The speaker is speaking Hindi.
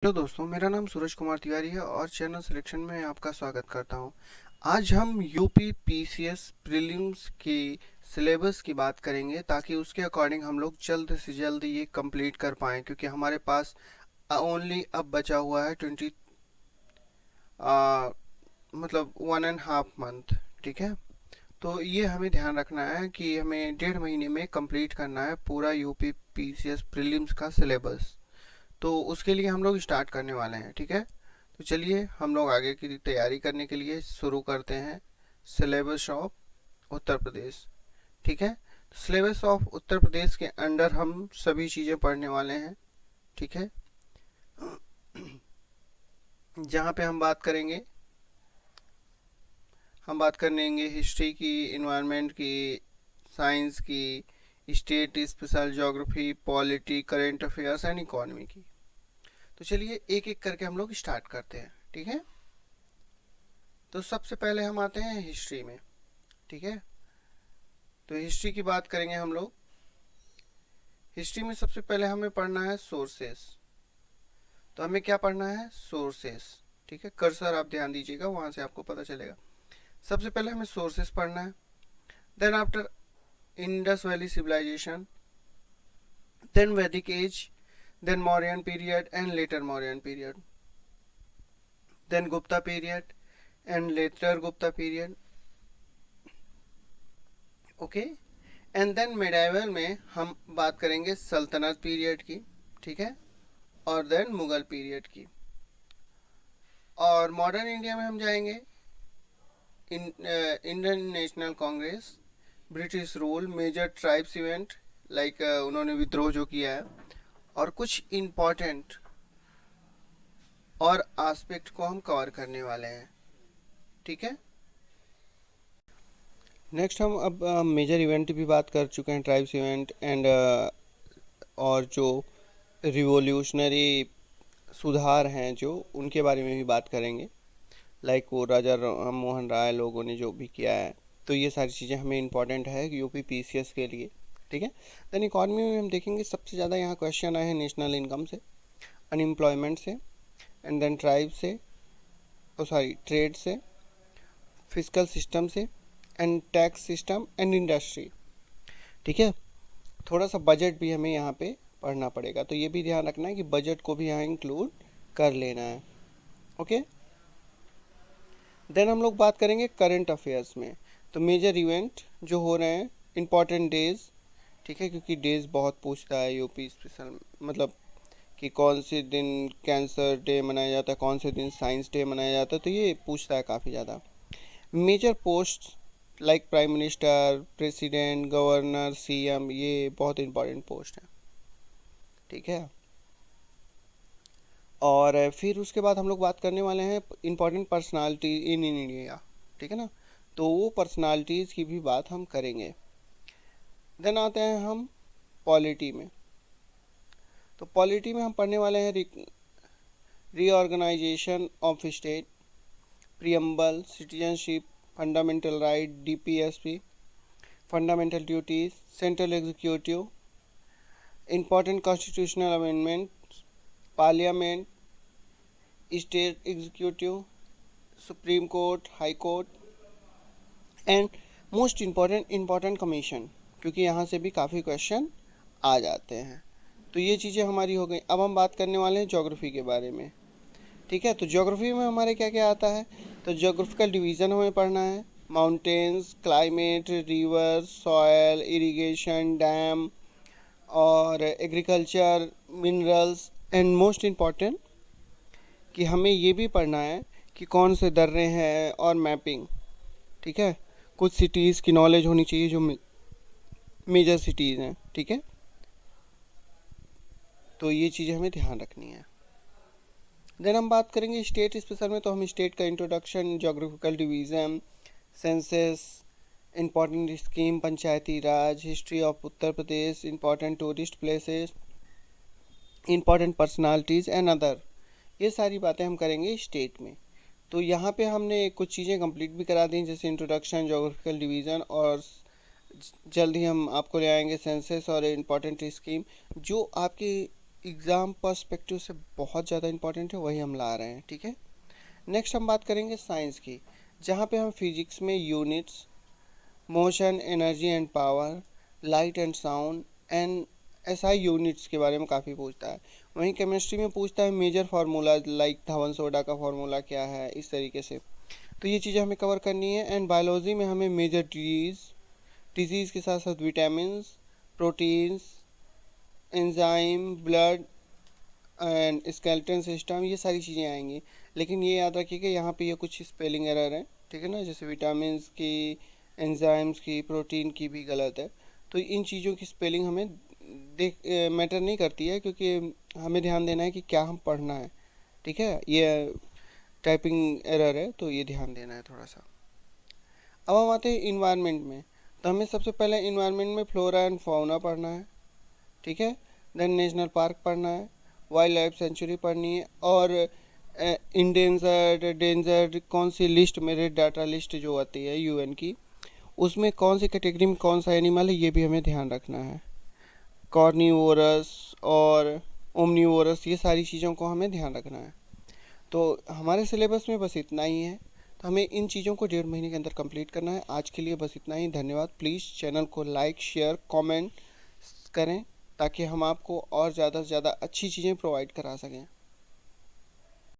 हेलो दोस्तों, मेरा नाम सूरज कुमार तिवारी है और चैनल सिलेक्शन में आपका स्वागत करता हूं। आज हम यूपी पीसीएस प्रीलिम्स की सिलेबस की बात करेंगे ताकि उसके अकॉर्डिंग हम लोग जल्द से जल्द ये कंप्लीट कर पाएँ, क्योंकि हमारे पास ओनली अब बचा हुआ है 20 मतलब 1.5 मंथ। ठीक है, तो ये हमें ध्यान रखना है कि हमें 1.5 महीने में कंप्लीट करना है पूरा यूपी पीसीएस प्रीलिम्स का सिलेबस। तो उसके लिए हम लोग स्टार्ट करने वाले हैं। ठीक है, तो चलिए हम लोग आगे की तैयारी करने के लिए शुरू करते हैं सिलेबस ऑफ उत्तर प्रदेश। ठीक है, सिलेबस ऑफ उत्तर प्रदेश के अंडर हम सभी चीज़ें पढ़ने वाले हैं। ठीक है, जहाँ पे हम बात करेंगे हिस्ट्री की, इन्वायरमेंट की, साइंस की, state special geography, polity, current affairs and economy की। तो चलिए एक एक करके हम लोग स्टार्ट करते हैं। ठीक है, तो सबसे पहले हम आते हैं हिस्ट्री में। ठीक है, तो हिस्ट्री की बात करेंगे हम लोग। हिस्ट्री में सबसे पहले हमें पढ़ना है सोर्सेस। तो हमें क्या पढ़ना है? सोर्सेस। ठीक है, कर्सर आप ध्यान दीजिएगा, वहां से आपको पता चलेगा। सबसे पहले हमें सोर्सेस पढ़ना है। Then after Indus valley civilisation, then Vedic age, then Mauryan period and later Mauryan period, then Gupta period and later Gupta period. Okay, and then medieval में हम बात करेंगे सल्तनत पीरियड की। ठीक है, और देन मुगल पीरियड की। और मॉडर्न इंडिया में हम जाएंगे Indian National Congress, British rule, major tribes event like उन्होंने विद्रोह जो किया है, और कुछ इम्पोर्टेंट और एस्पेक्ट को हम कवर करने वाले हैं। ठीक है, नेक्स्ट हम अब मेजर इवेंट भी बात कर चुके हैं, ट्राइब्स इवेंट एंड और जो रिवोल्यूशनरी सुधार हैं जो उनके बारे में भी बात करेंगे, लाइक वो राजा राम मोहन राय लोगों ने जो भी किया है। तो ये सारी चीज़ें हमें इंपॉर्टेंट है यूपी पीसीएस के लिए। ठीक है, देन इकॉनमी में हम देखेंगे सबसे ज़्यादा यहाँ क्वेश्चन आए हैं नेशनल इनकम से, अनएम्प्लॉयमेंट से, एंड देन ट्राइब से, सॉरी ट्रेड से, फिजिकल सिस्टम से, and tax system and industry. ठीक है, थोड़ा सा बजट भी हमें यहाँ पे पढ़ना पड़ेगा, तो ये भी ध्यान रखना है कि बजट को भी यहाँ इंक्लूड कर लेना है। ओके, देन हम लोग बात करेंगे करंट अफेयर्स में। तो मेजर इवेंट जो हो रहे हैं, इम्पॉर्टेंट डेज। ठीक है, क्योंकि डेज बहुत पूछता है यूपी स्पेशल, मतलब कि कौन से दिन कैंसर डे मनाया जाता है, कौन से दिन साइंस डे मनाया जाता है, तो ये पूछता है काफ़ी ज़्यादा। Major post like prime minister, president, governor, CM, ये बहुत इंपॉर्टेंट पोस्ट है। ठीक है, और फिर उसके बाद हम लोग बात करने वाले हैं इंपॉर्टेंट पर्सनालिटी इन इंडिया। ठीक है ना, तो वो पर्सनालिटीज़ की भी बात हम करेंगे। देन आते हैं हम पॉलिटी में। तो पॉलिटी में हम पढ़ने वाले हैं reorganisation of state, preamble, citizenship, fundamental right, DPSP, fundamental duties, central executive, important constitutional amendment, parliament, state executive, supreme court, high court, and most important commission, क्योंकि यहाँ से भी काफ़ी क्वेश्चन आ जाते हैं। तो ये चीज़ें हमारी हो गई। अब हम बात करने वाले हैं ज्योग्राफी के बारे में। ठीक है, तो ज्योग्राफी में हमारे क्या क्या आता है? तो ज्योग्राफिकल डिवीज़न हमें पढ़ना है, mountains, climate, river, soil, irrigation, dam, और agriculture, minerals, and most important कि हमें ये भी पढ़ना है कि कौन से दर्रे हैं और मैपिंग। ठीक है, कुछ सिटीज़ की नॉलेज होनी चाहिए जो मेजर सिटीज़ हैं। ठीक है, तो ये चीज़ें हमें ध्यान रखनी है। देन हम बात करेंगे स्टेट स्पेशल में। तो हम स्टेट का introduction, geographical division, census, important scheme, Panchayati Raj, history of Uttar Pradesh, important tourist places, important personalities and other, ये सारी बातें हम करेंगे स्टेट में। तो यहाँ पे हमने कुछ चीज़ें कंप्लीट भी करा दी, जैसे इंट्रोडक्शन, ज्योग्राफिकल डिवीज़न, और जल्द ही हम आपको ले आएंगे सेंसस और इम्पॉर्टेंट स्कीम, जो आपकी एग्ज़ाम पर्सपेक्टिव से बहुत ज़्यादा इंपॉर्टेंट है, वही हम ला रहे हैं, ठीक है। नेक्स्ट हम बात करेंगे साइंस की, जहाँ पे हम फिजिक्स में units, motion, energy and power, light and sound and SI units के बारे में काफ़ी पूछता है। वहीं केमिस्ट्री में पूछता है मेजर फार्मूला, लाइक धवन सोडा का फार्मूला क्या है, इस तरीके से। तो ये चीज़ें हमें कवर करनी है। एंड बायोलॉजी में हमें मेजर डिजीज़ के साथ साथ vitamin, proteins, enzyme, blood and skeleton system, ये सारी चीज़ें आएंगी। लेकिन ये याद रखिए कि यहाँ पे ये कुछ स्पेलिंग एरर है, ठीक है ना, जैसे विटामिन की, एंजाइम्स की, प्रोटीन की भी गलत है। तो इन चीज़ों की स्पेलिंग हमें देख मैटर नहीं करती है, क्योंकि हमें ध्यान देना है कि क्या हम पढ़ना है, ठीक है। ये टाइपिंग एरर है, तो ये ध्यान देना है थोड़ा सा। अब हम आते हैं इन्वायरमेंट में। तो हमें सबसे पहले इन्वायरमेंट में फ्लोरा एंड फाउना पढ़ना है, ठीक है। देन नेशनल पार्क पढ़ना है, वाइल्ड लाइफ सेंचुरी पढ़नी है, और इंडेंजर्ड डेंजर्ड कौन सी लिस्ट में, रेड डाटा लिस्ट जो आती है यूएन की, उसमें कौन सी कैटेगरी में कौन सा एनिमल है, ये भी हमें ध्यान रखना है। कॉर्निवोरस और ओमनिवोरस, ये सारी चीज़ों को हमें ध्यान रखना है। तो हमारे सिलेबस में बस इतना ही है, तो हमें इन चीज़ों को 1.5 महीने के अंदर कंप्लीट करना है। आज के लिए बस इतना ही, धन्यवाद। प्लीज़ चैनल को लाइक, शेयर, कमेंट करें, ताकि हम आपको और ज़्यादा से ज़्यादा अच्छी चीज़ें प्रोवाइड करा सकें।